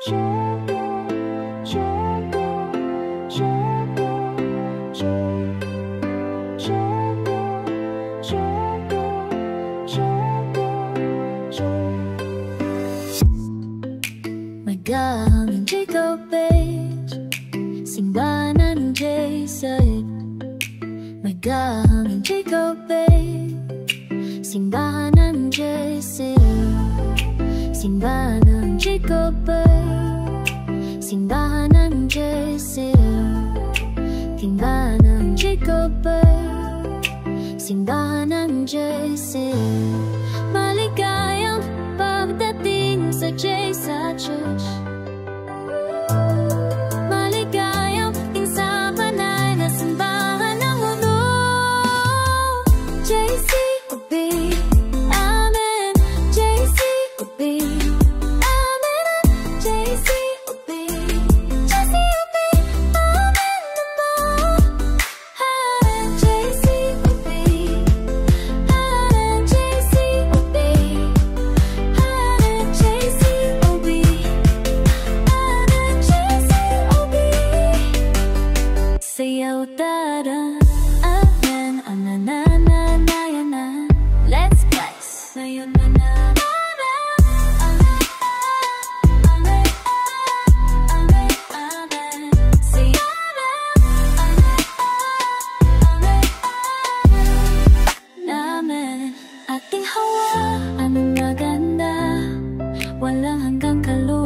Magaling Jacob Page, simbahan ng J-Side. Magaling Jacob Page, simbahan ng J-Side. Simbahan ng Jacob Page, simbahan ng J-Side. Simbahan ng Jacob Page, simbahan ng J-Side. Maligayang pagdating sa J-Side Church. Maligayang insapanay na simbahan ng mundo. JCOB, Amen. JCOB, Amen. JCOB, JCOB, Amen naman. Amen. JCOB, Amen. JCOB, Amen. JCOB, Amen. JCOB. Sayaw tara, amen, ananananayanan. Let's bless. Ngayon na na. Amen, amen, amen, amen. Say amen, amen, amen. Ating hawaan ang maganda, walang hanggang kaluluwa.